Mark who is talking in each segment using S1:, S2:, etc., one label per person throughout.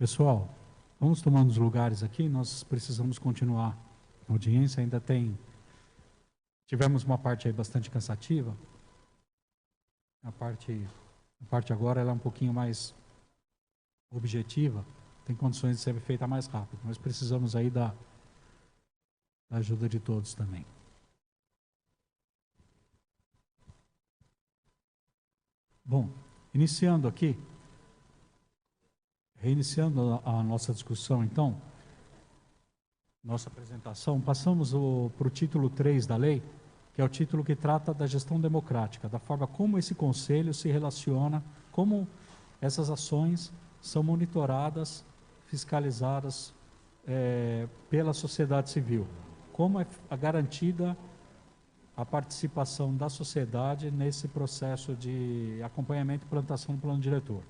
S1: Pessoal, vamos tomando os lugares aqui, nós precisamos continuar a audiência, tivemos uma parte aí bastante cansativa, a parte agora ela é um pouquinho mais objetiva, tem condições de ser feita mais rápido, mas precisamos aí da ajuda de todos também. Bom, iniciando aqui, reiniciando a nossa discussão, então, nossa apresentação, passamos para o título 3 da lei, que é o título que trata da gestão democrática, da forma como esse conselho se relaciona, como essas ações são monitoradas, fiscalizadas pela sociedade civil, como é garantida a participação da sociedade nesse processo de acompanhamento e implantação do plano diretor.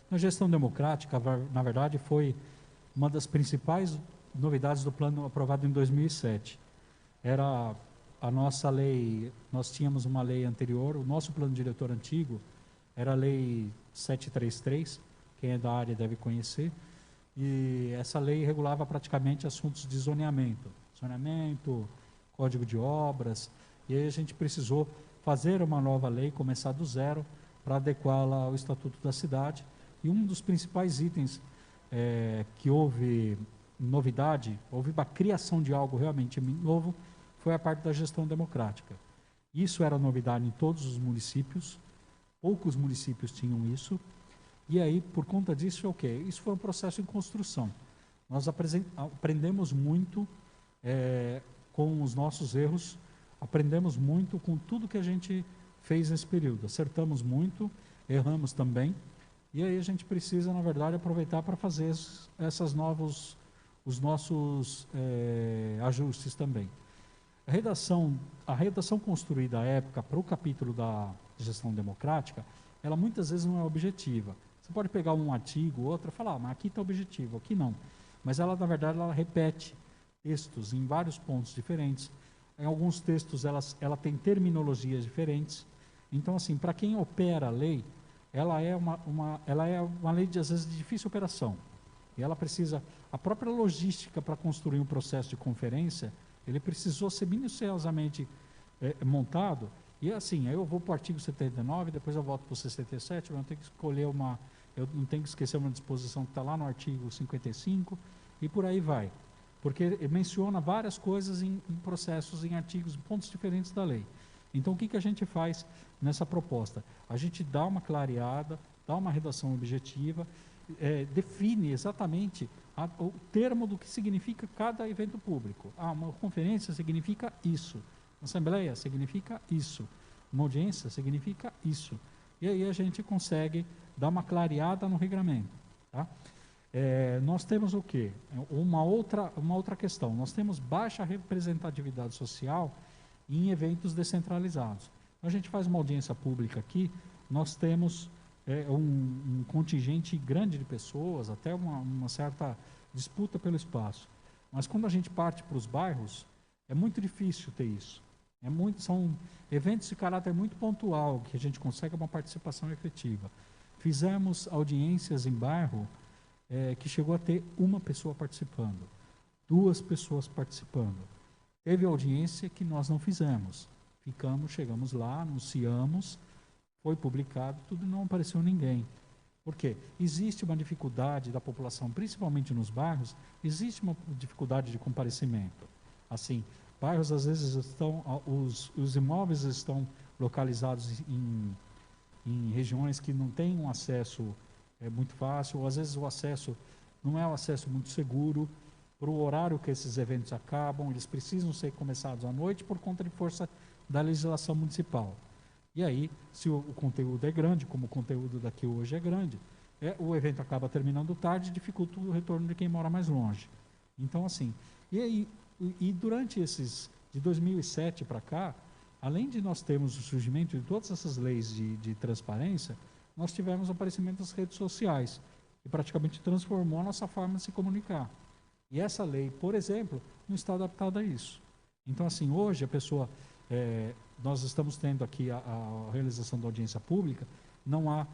S1: A gestão democrática, na verdade, foi uma das principais novidades do plano aprovado em 2007. Era a nossa lei, nós tínhamos uma lei anterior, o nosso plano diretor antigo era a lei 733, quem é da área deve conhecer, e essa lei regulava praticamente assuntos de zoneamento, código de obras, e aí a gente precisou fazer uma nova lei, começar do zero, para adequá-la ao Estatuto da Cidade. E um dos principais itens que houve novidade, houve uma criação de algo realmente novo, foi a parte da gestão democrática. Isso era novidade em todos os municípios, poucos municípios tinham isso, e aí, por conta disso, isso foi um processo em construção. Nós aprendemos muito com os nossos erros, aprendemos muito com tudo que a gente fez nesse período. Acertamos muito, erramos também, e aí a gente precisa, na verdade, aproveitar para fazer os nossos ajustes também. A redação construída à época para o capítulo da gestão democrática, ela muitas vezes não é objetiva. Você pode pegar um artigo, outro, e falar, mas aqui está objetivo, aqui não. Mas ela, na verdade, ela repete textos em vários pontos diferentes. Em alguns textos, ela tem terminologias diferentes. Então, assim, para quem opera a lei, ela é uma lei, às vezes, de difícil operação. E ela precisa, a própria logística para construir um processo de conferência, ele precisou ser minuciosamente montado. E assim, aí eu vou para o artigo 79, depois eu volto para o 67, eu não tenho que eu não tenho que esquecer uma disposição que está lá no artigo 55, e por aí vai. Porque menciona várias coisas em processos, em artigos, em pontos diferentes da lei. Então, o que a gente faz nessa proposta? A gente dá uma clareada, dá uma redação objetiva, define exatamente o termo do que significa cada evento público. Uma conferência significa isso, uma assembleia significa isso, uma audiência significa isso. E aí a gente consegue dar uma clareada no regramento. Tá? Nós temos o quê? Uma outra questão. Nós temos baixa representatividade social em eventos descentralizados. A gente faz uma audiência pública aqui, nós temos um contingente grande de pessoas, até uma certa disputa pelo espaço. Mas quando a gente parte para os bairros, é muito difícil ter isso. São eventos de caráter muito pontual, que a gente consegue uma participação efetiva. Fizemos audiências em bairro que chegou a ter uma pessoa participando, 2 pessoas participando. Teve audiência que nós não fizemos. Chegamos lá, anunciamos, foi publicado, tudo, e não apareceu ninguém. Por quê? Existe uma dificuldade da população, principalmente nos bairros, existe uma dificuldade de comparecimento. Assim, bairros às vezes os imóveis estão localizados em regiões que não têm um acesso muito fácil, ou às vezes o acesso não é um acesso muito seguro, para o horário que esses eventos acabam, eles precisam ser começados à noite por conta de força da legislação municipal. E aí, se o conteúdo é grande, como o conteúdo daqui hoje é grande, o evento acaba terminando tarde e dificulta o retorno de quem mora mais longe. Então, assim, e durante de 2007 para cá, além de nós termos o surgimento de todas essas leis de transparência, nós tivemos o aparecimento das redes sociais, que praticamente transformou a nossa forma de se comunicar. E essa lei, por exemplo, não está adaptada a isso. Então, assim, hoje a pessoa, nós estamos tendo aqui a realização da audiência pública, não há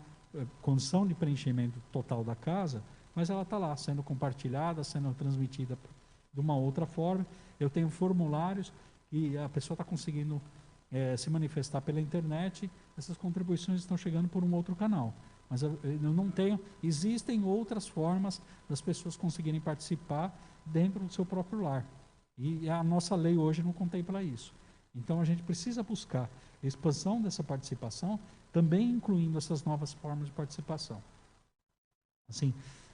S1: condição de preenchimento total da casa, mas ela está lá, sendo compartilhada, sendo transmitida de uma outra forma. Eu tenho formulários e a pessoa está conseguindo se manifestar pela internet, essas contribuições estão chegando por um outro canal. Mas eu não tenho, existem outras formas das pessoas conseguirem participar dentro do seu próprio lar. E a nossa lei hoje não contempla isso. Então a gente precisa buscar a expansão dessa participação, também incluindo essas novas formas de participação. Assim,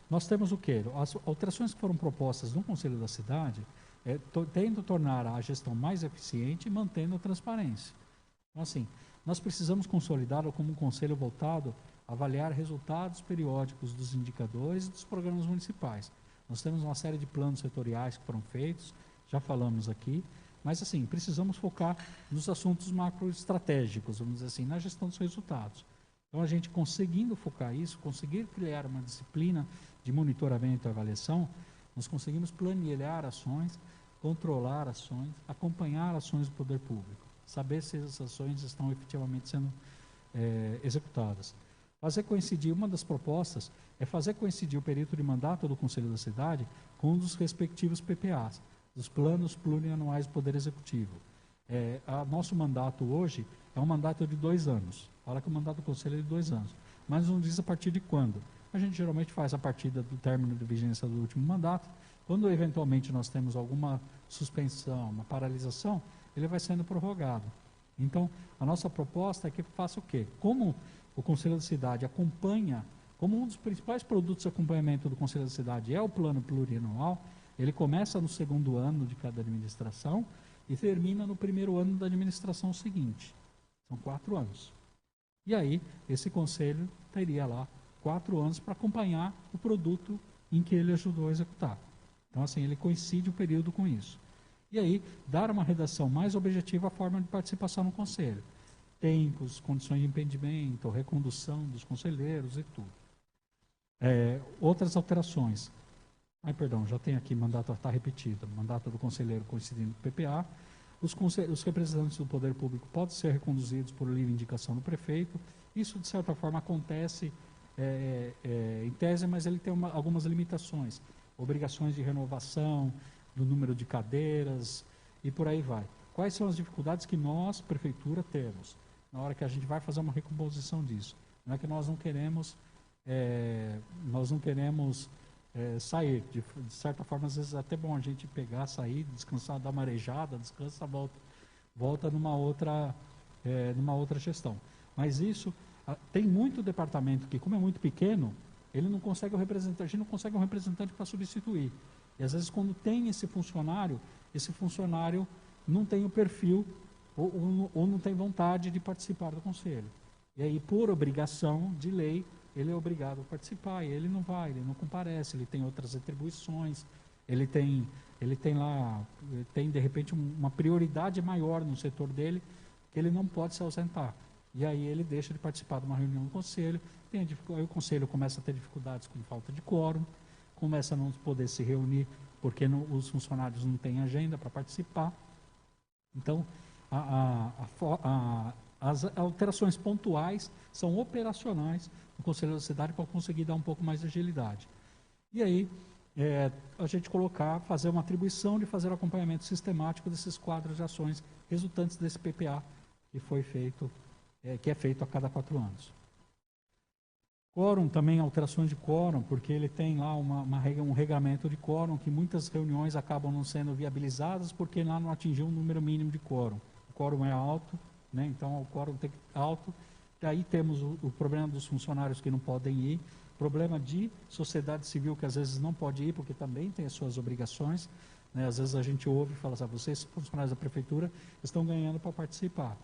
S1: nós temos o quê? As alterações que foram propostas no Conselho da Cidade tendo tornar a gestão mais eficiente e mantendo a transparência. Então, assim, nós precisamos consolidá-lo como um conselho voltado a avaliar resultados periódicos dos indicadores e dos programas municipais. Nós temos uma série de planos setoriais que foram feitos, já falamos aqui, mas assim, precisamos focar nos assuntos macroestratégicos, vamos dizer assim, na gestão dos resultados. Então, a gente conseguindo focar isso, conseguir criar uma disciplina de monitoramento e avaliação, nós conseguimos planilhar ações, controlar ações, acompanhar ações do poder público, saber se essas ações estão efetivamente sendo executadas. Fazer coincidir, uma das propostas é fazer coincidir o período de mandato do Conselho da Cidade com um dos respectivos PPAs, dos Planos Plurianuais do Poder Executivo. Nosso mandato hoje é um mandato de 2 anos. Fala que o mandato do Conselho é de 2 anos. Mas não diz a partir de quando. A gente geralmente faz a partir do término de vigência do último mandato. Quando eventualmente nós temos alguma suspensão, uma paralisação, ele vai sendo prorrogado. Então, a nossa proposta é que faça o quê? Como o Conselho da Cidade acompanha, como um dos principais produtos de acompanhamento do Conselho da Cidade é o plano plurianual, ele começa no 2º ano de cada administração e termina no 1º ano da administração seguinte. São 4 anos. E aí, esse conselho teria lá 4 anos para acompanhar o produto em que ele ajudou a executar. Então, assim, ele coincide o período com isso. E aí, dar uma redação mais objetiva à forma de participação no conselho. Tempos, condições de impedimento, recondução dos conselheiros e tudo. Outras alterações. Perdão, já tem aqui, mandato está repetido. Mandato do conselheiro coincidindo com o PPA. Os representantes do poder público podem ser reconduzidos por livre indicação do prefeito. Isso, de certa forma, acontece em tese, mas ele tem algumas limitações. Obrigações de renovação, do número de cadeiras e por aí vai. Quais são as dificuldades que nós, prefeitura, temos na hora que a gente vai fazer uma recomposição disso? Não é que nós não queremos, sair. De certa forma, às vezes é até bom a gente pegar, sair, descansar, dar uma arejada, descansa, volta numa outra gestão. Mas isso, tem muito departamento que, como é muito pequeno, ele não consegue a gente não consegue um representante para substituir. E às vezes, quando tem esse funcionário não tem o perfil ou não tem vontade de participar do conselho. E aí, por obrigação de lei, ele é obrigado a participar, e ele não vai, ele não comparece, ele tem outras atribuições, ele tem de repente uma prioridade maior no setor dele, que ele não pode se ausentar. E aí ele deixa de participar de uma reunião do conselho, aí o conselho começa a ter dificuldades com falta de quórum, começa a não poder se reunir porque os funcionários não têm agenda para participar. Então, as alterações pontuais são operacionais no Conselho da Cidade para conseguir dar um pouco mais de agilidade. E aí, a gente fazer uma atribuição de fazer o acompanhamento sistemático desses quadros de ações resultantes desse PPA que é feito a cada 4 anos. Quórum também, alterações de quórum, porque ele tem lá um regramento de quórum que muitas reuniões acabam não sendo viabilizadas porque lá não atingiu um número mínimo de quórum. O quórum é alto, né? Então o quórum tem que ser alto. Daí temos o problema dos funcionários que não podem ir, problema de sociedade civil que às vezes não pode ir porque também tem as suas obrigações, né? Às vezes a gente ouve e fala assim, vocês funcionários da prefeitura estão ganhando para participar.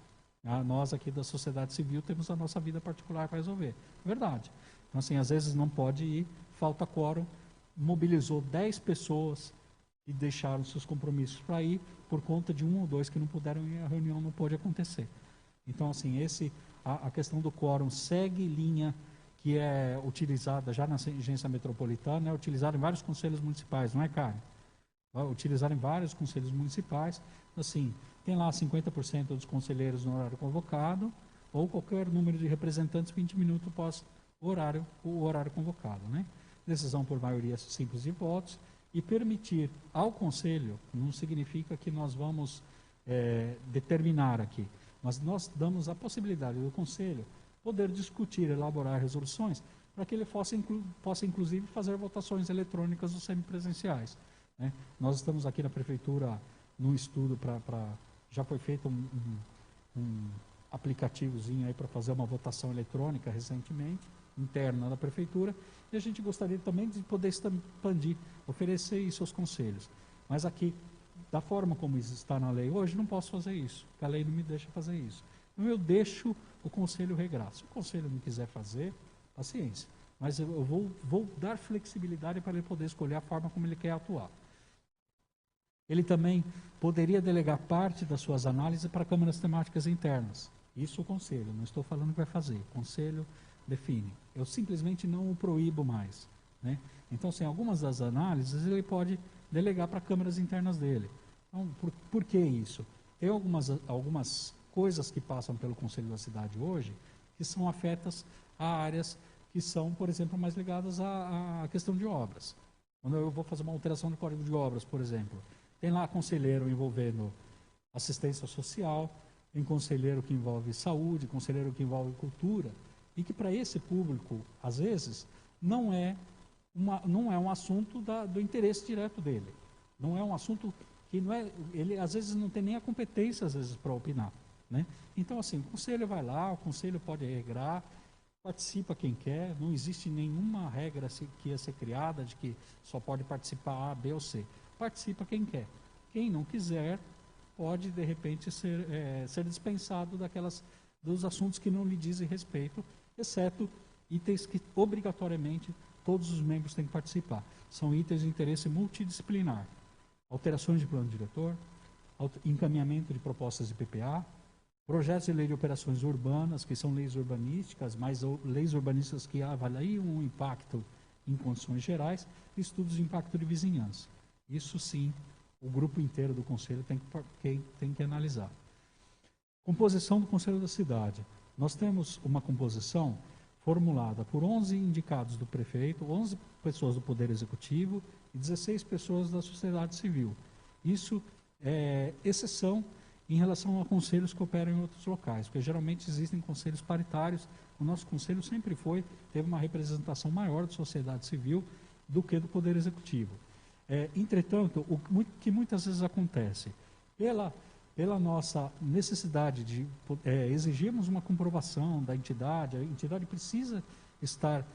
S1: Nós aqui da sociedade civil temos a nossa vida particular para resolver. Verdade. Então, assim, às vezes não pode ir, falta quórum, mobilizou 10 pessoas e deixaram seus compromissos para ir por conta de 1 ou 2 que não puderam ir, a reunião não pôde acontecer. Então, assim, a questão do quórum segue linha que é utilizada já na agência metropolitana, é utilizada em vários conselhos municipais, não é, Karen? Utilizada em vários conselhos municipais, assim, tem lá 50% dos conselheiros no horário convocado, ou qualquer número de representantes 20 minutos após o horário convocado, né? Decisão por maioria simples de votos, e permitir ao Conselho, não significa que nós vamos determinar aqui, mas nós damos a possibilidade do Conselho poder discutir, elaborar resoluções, para que ele possa inclusive fazer votações eletrônicas dos semipresenciais, né? Nós estamos aqui na Prefeitura num estudo já foi feito um aplicativozinho aí para fazer uma votação eletrônica recentemente, interna da Prefeitura, e a gente gostaria também de poder expandir, oferecer isso aos conselhos. Mas aqui, da forma como está na lei hoje, não posso fazer isso, porque a lei não me deixa fazer isso. Então eu deixo o conselho regrar. Se o conselho não quiser fazer, paciência. Mas eu vou dar flexibilidade para ele poder escolher a forma como ele quer atuar. Ele também poderia delegar parte das suas análises para câmaras temáticas internas. Isso o conselho, não estou falando que vai fazer. O conselho define. Eu simplesmente não o proíbo mais, né? Então, assim, algumas das análises ele pode delegar para câmaras internas dele. Então, por que isso? Tem algumas coisas que passam pelo Conselho da Cidade hoje que são afetas a áreas que são, por exemplo, mais ligadas à questão de obras. Quando eu vou fazer uma alteração do Código de Obras, por exemplo, tem lá conselheiro envolvendo assistência social, tem conselheiro que envolve saúde, conselheiro que envolve cultura, e que para esse público, às vezes, não é um assunto do interesse direto dele. Não é um assunto que ele às vezes não tem nem a competência, às vezes, para opinar, né? Então, assim, o conselho vai lá, o conselho pode regrar, participa quem quer, não existe nenhuma regra que ia ser criada de que só pode participar A, B ou C. Participa quem quer. Quem não quiser pode, de repente, ser dispensado dos assuntos que não lhe dizem respeito, exceto itens que, obrigatoriamente, todos os membros têm que participar. São itens de interesse multidisciplinar. Alterações de plano diretor, encaminhamento de propostas de PPA, projetos de lei de operações urbanas, que são leis urbanísticas, mas leis urbanísticas que avaliam o impacto em condições gerais, e estudos de impacto de vizinhança. Isso sim, o grupo inteiro do Conselho tem que analisar. Composição do Conselho da Cidade. Nós temos uma composição formulada por 11 indicados do prefeito, 11 pessoas do Poder Executivo e 16 pessoas da sociedade civil. Isso é exceção em relação a conselhos que operam em outros locais, porque geralmente existem conselhos paritários. O nosso conselho sempre teve uma representação maior da sociedade civil do que do Poder Executivo. Entretanto, o que muitas vezes acontece, pela nossa necessidade de exigirmos uma comprovação da entidade, a entidade precisa estar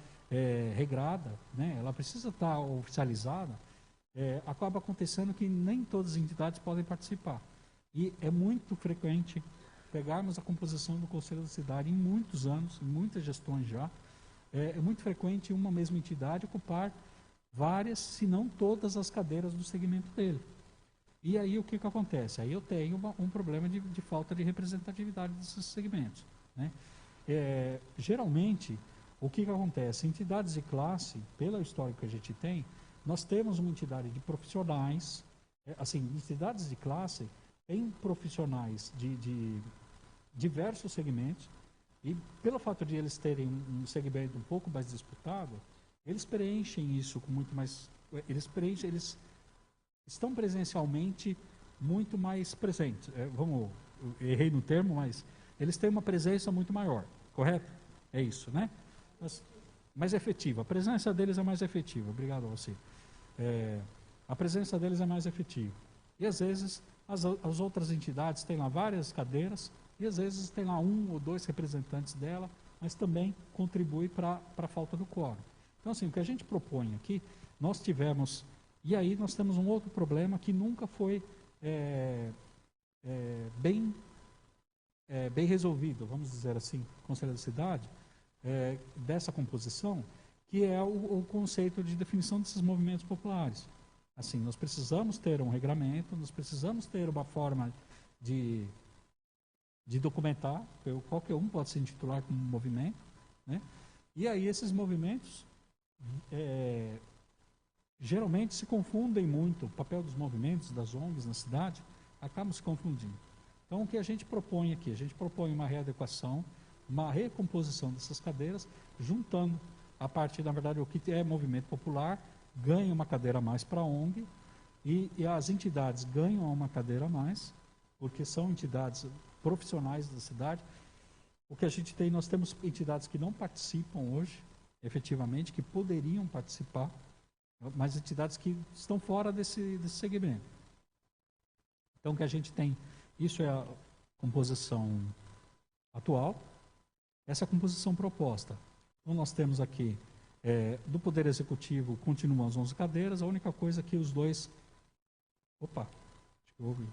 S1: regrada, né? Ela precisa estar oficializada, acaba acontecendo que nem todas as entidades podem participar. E é muito frequente pegarmos a composição do Conselho da Cidade em muitos anos, em muitas gestões já, é muito frequente uma mesma entidade ocupar várias, se não todas as cadeiras do segmento dele. E aí o que acontece? Aí eu tenho um problema de falta de representatividade desses segmentos, né? Geralmente, o que acontece? Entidades de classe, pela história que a gente tem, nós temos uma entidade de profissionais, entidades de classe têm profissionais de diversos segmentos, e pelo fato de eles terem um segmento um pouco mais disputado, eles preenchem isso com muito mais... Eles estão presencialmente muito mais presentes. Eu errei no termo, mas eles têm uma presença muito maior, correto? É isso, né? Mais efetiva. A presença deles é mais efetiva. Obrigado a você. A presença deles é mais efetiva. E às vezes as outras entidades têm lá várias cadeiras, e às vezes tem lá 1 ou 2 representantes dela, mas também contribui para a falta do quórum. Então, assim, o que a gente propõe aqui, nós tivemos... E aí nós temos um outro problema que nunca foi bem resolvido, vamos dizer assim, Conselho da Cidade, dessa composição, que é o conceito de definição desses movimentos populares. Assim, nós precisamos ter um regramento, nós precisamos ter uma forma de documentar, qualquer um pode se intitular como movimento, né? E aí esses movimentos geralmente se confundem muito, o papel dos movimentos, das ONGs na cidade, acabam se confundindo. Então, o que a gente propõe aqui? A gente propõe uma readequação, uma recomposição dessas cadeiras, juntando a parte, na verdade, o que é movimento popular, ganha uma cadeira a mais para a ONG, e as entidades ganham uma cadeira a mais, porque são entidades profissionais da cidade. O que a gente tem, nós temos entidades que não participam hoje, efetivamente, que poderiam participar, mas entidades que estão fora desse segmento. Então, o que a gente tem, isso é a composição atual, essa é a composição proposta. Então, nós temos aqui, do Poder Executivo, continuam as 11 cadeiras, a única coisa que os dois... Opa, acho que houve...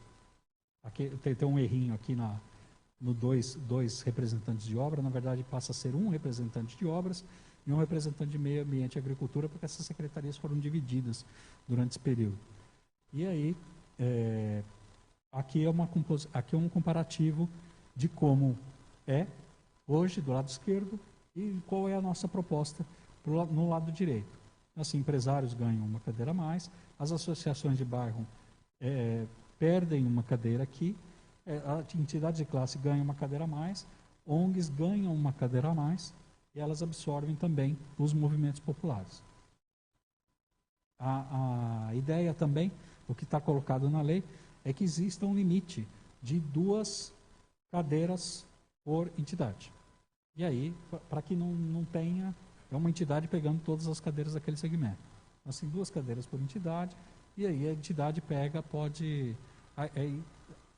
S1: Aqui, tem um errinho aqui no dois representantes de obra, na verdade passa a ser um representante de obras e um representante de meio ambiente e agricultura, porque essas secretarias foram divididas durante esse período. E aí, aqui é um comparativo de como é hoje, do lado esquerdo, e qual é a nossa proposta no lado direito. Assim, empresários ganham uma cadeira a mais, as associações de bairro perdem uma cadeira aqui, a entidade de classe ganha uma cadeira a mais, ONGs ganham uma cadeira a mais, e elas absorvem também os movimentos populares. A ideia também, o que está colocado na lei, é que exista um limite de 2 cadeiras por entidade. E aí, para que não tenha, uma entidade pegando todas as cadeiras daquele segmento. Assim, 2 cadeiras por entidade, e aí a entidade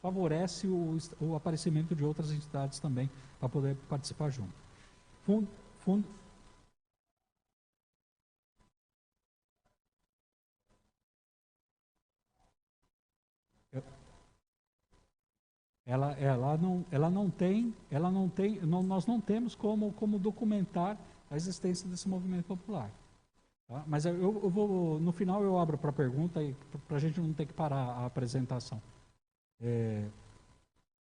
S1: favorece o aparecimento de outras entidades também para poder participar junto. Nós não temos como documentar a existência desse movimento popular. Tá? Mas eu vou, no final eu abro para pergunta, para a gente não ter que parar a apresentação.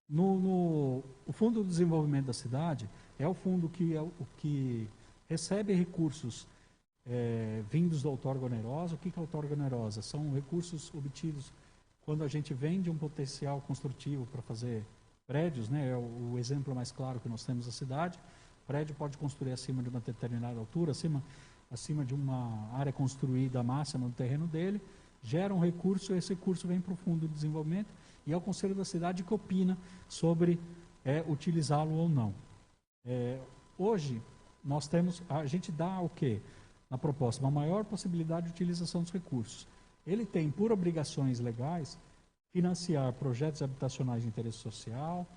S1: O Fundo de Desenvolvimento da Cidade é o fundo que recebe recursos vindos da outorga onerosa. O que é a outorga onerosa? São recursos obtidos quando a gente vende um potencial construtivo para fazer prédios, né? É o exemplo mais claro que nós temos na cidade. O prédio pode construir acima de uma determinada altura, acima de uma área construída máxima no terreno dele, gera um recurso, e esse recurso vem para o Fundo de Desenvolvimento, e é o Conselho da Cidade que opina sobre utilizá-lo ou não. Hoje, a gente dá o quê? Na proposta, uma maior possibilidade de utilização dos recursos. Ele tem, por obrigações legais, financiar projetos habitacionais de interesse social,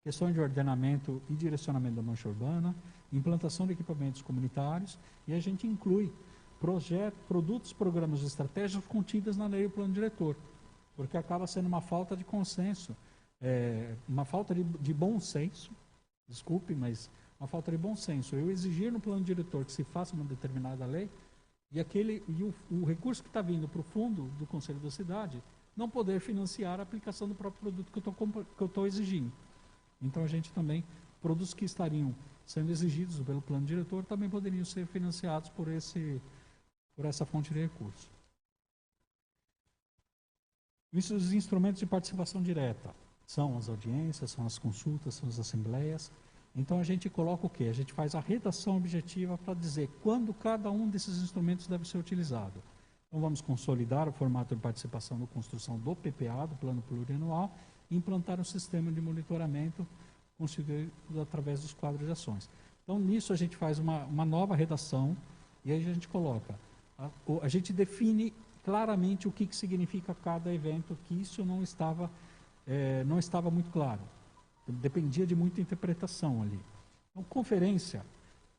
S1: questões de ordenamento e direcionamento da mancha urbana, implantação de equipamentos comunitários, e a gente inclui produtos, programas e estratégias contidas na lei do plano diretor, porque acaba sendo uma falta de consenso, uma falta de bom senso, desculpe, mas uma falta de bom senso. Eu exigir no plano diretor que se faça uma determinada lei, e o recurso que está vindo para o fundo do Conselho da Cidade não poder financiar a aplicação do próprio produto que eu estou exigindo. Então, a gente também, produtos que estariam sendo exigidos pelo plano diretor também poderiam ser financiados por essa fonte de recurso. Os instrumentos de participação direta são as audiências, são as consultas, são as assembleias. Então, a gente coloca o quê? A gente faz a redação objetiva para dizer quando cada um desses instrumentos deve ser utilizado. Então, vamos consolidar o formato de participação na construção do PPA, do Plano Plurianual, e implantar um sistema de monitoramento constituído através dos quadros de ações. Então, nisso a gente faz uma nova redação, e aí a gente coloca, a gente define claramente o que significa cada evento, que isso não estava muito claro. Dependia de muita interpretação ali. Então, conferência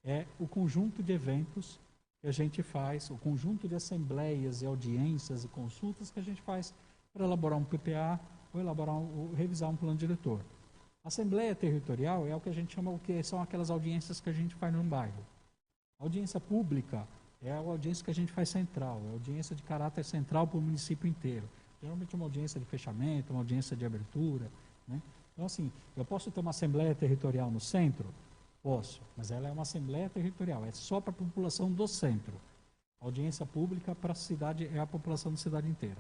S1: é o conjunto de eventos que a gente faz, o conjunto de assembleias e audiências e consultas que a gente faz para elaborar um PPA ou revisar um plano diretor. Assembleia territorial é o que a gente chama, são aquelas audiências que a gente faz num bairro. A audiência pública é a audiência que a gente faz central, é a audiência de caráter central para o município inteiro. Geralmente uma audiência de fechamento, uma audiência de abertura, né? Então, assim, eu posso ter uma assembleia territorial no centro? Posso, mas ela é uma assembleia territorial, é só para a população do centro. A audiência pública para a cidade é a população da cidade inteira.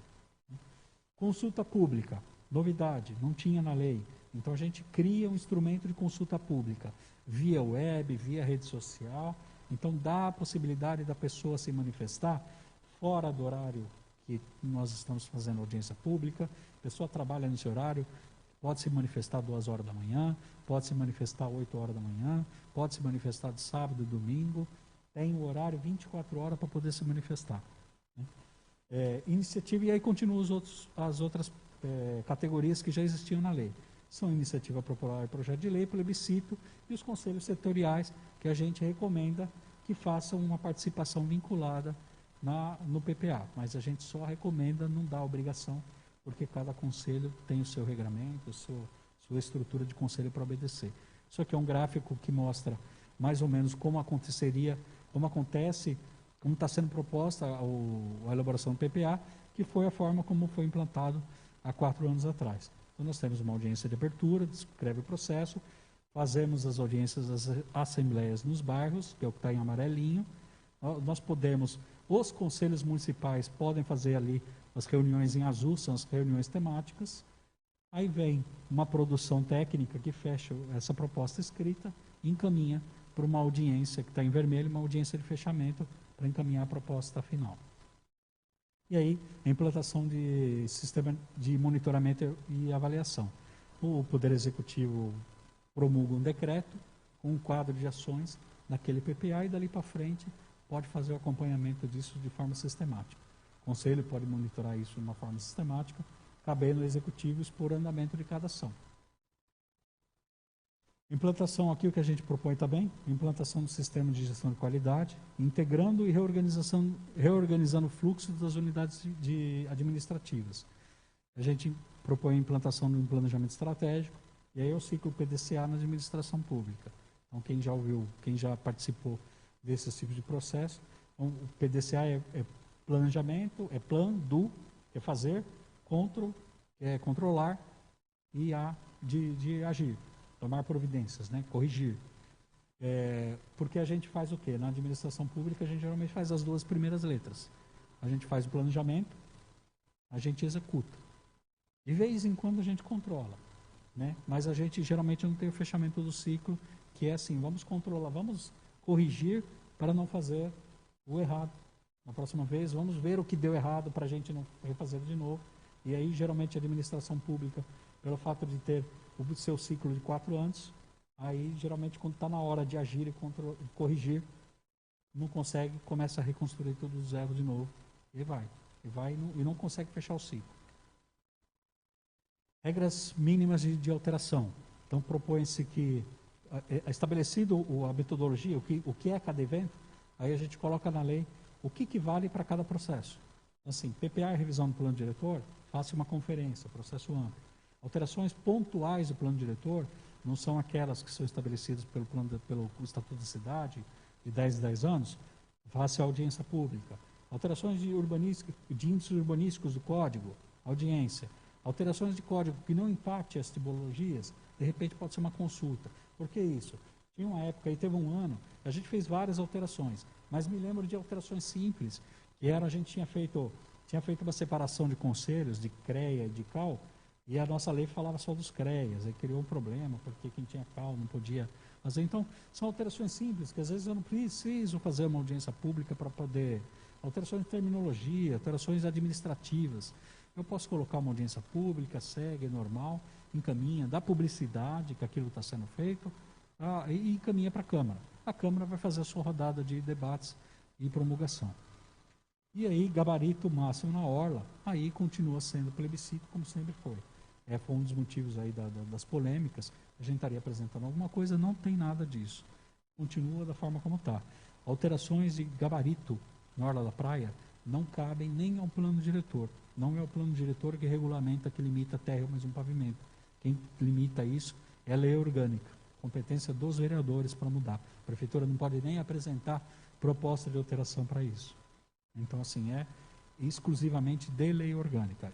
S1: Consulta pública, novidade, não tinha na lei. Então a gente cria um instrumento de consulta pública, via web, via rede social. Então dá a possibilidade da pessoa se manifestar fora do horário que nós estamos fazendo audiência pública. A pessoa trabalha nesse horário, pode se manifestar 2 horas da manhã, pode se manifestar 8 horas da manhã, pode se manifestar de sábado e domingo. Tem o horário 24 horas para poder se manifestar. Iniciativa, e aí continuam as outras categorias que já existiam na lei. São iniciativa popular e projeto de lei, plebiscito e os conselhos setoriais, que a gente recomenda que façam uma participação vinculada no PPA. Mas a gente só recomenda, não dá obrigação, porque cada conselho tem o seu regramento, sua estrutura de conselho para obedecer. Isso aqui é um gráfico que mostra mais ou menos como aconteceria, como acontece, como está sendo proposta a elaboração do PPA, que foi a forma como foi implantado há 4 anos atrás. Então, nós temos uma audiência de abertura, descreve o processo, fazemos as audiências das assembleias nos bairros, que é o que está em amarelinho. Nós podemos, os conselhos municipais podem fazer ali as reuniões em azul, são as reuniões temáticas. Aí vem uma produção técnica que fecha essa proposta escrita e encaminha para uma audiência que está em vermelho, uma audiência de fechamento para encaminhar a proposta final. E aí, a implantação de sistema de monitoramento e avaliação. O Poder Executivo promulga um decreto com um quadro de ações naquele PPA e dali para frente pode fazer o acompanhamento disso de forma sistemática. O Conselho pode monitorar isso de uma forma sistemática, cabendo ao Executivo expor o andamento de cada ação. Implantação aqui, o que a gente propõe também, implantação do sistema de gestão de qualidade, integrando e reorganizando o fluxo das unidades administrativas. A gente propõe a implantação de um planejamento estratégico, e aí é o ciclo PDCA na administração pública. Então, quem já ouviu, quem já participou desses tipos de processo, então, o PDCA é planejamento, é plan, do, é fazer, control, é controlar, e A de agir. Tomar providências, né? Corrigir. Porque a gente faz o quê? Na administração pública, a gente geralmente faz as 2 primeiras letras. A gente faz o planejamento, a gente executa. De vez em quando a gente controla, né? Mas a gente geralmente não tem o fechamento do ciclo, que é assim, vamos controlar, vamos corrigir para não fazer o errado. Na próxima vez, vamos ver o que deu errado para a gente não refazer de novo. E aí, geralmente, a administração pública, pelo fato de ter o seu ciclo de 4 anos, aí geralmente quando está na hora de agir e corrigir, não consegue, começa a reconstruir todos os erros de novo, e não consegue fechar o ciclo. Regras mínimas de alteração. Então propõe-se que, estabelecido a metodologia, o que é cada evento, aí a gente coloca na lei o que vale para cada processo. Assim, PPA e revisão do plano diretor, faça uma conferência, processo amplo. Alterações pontuais do plano diretor não são aquelas que são estabelecidas pelo Estatuto da Cidade, de 10 em 10 anos, faça audiência pública. Alterações de índices urbanísticos do código, audiência. Alterações de código que não impactem as tipologias, de repente pode ser uma consulta. Por que isso? Tinha uma época, aí teve um ano, a gente fez várias alterações, mas me lembro de alterações simples, que era, a gente tinha feito uma separação de conselhos, de CREA e de CAL, e a nossa lei falava só dos CREAs, aí criou um problema, porque quem tinha CAL não podia fazer. Então, são alterações simples, que às vezes eu não preciso fazer uma audiência pública para poder... Alterações de terminologia, alterações administrativas. Eu posso colocar uma audiência pública, segue, normal, encaminha, dá publicidade que aquilo está sendo feito, e encaminha para a Câmara. A Câmara vai fazer a sua rodada de debates e promulgação. E aí, gabarito máximo na orla, aí continua sendo plebiscito, como sempre foi. Foi um dos motivos aí das polêmicas. A gente estaria apresentando alguma coisa, não tem nada disso. Continua da forma como está. Alterações de gabarito na orla da praia não cabem nem ao plano diretor. Não é o plano diretor que regulamenta, que limita terra mais um pavimento. Quem limita isso é a lei orgânica. Competência dos vereadores para mudar. A prefeitura não pode nem apresentar proposta de alteração para isso. Então, assim, é exclusivamente de lei orgânica.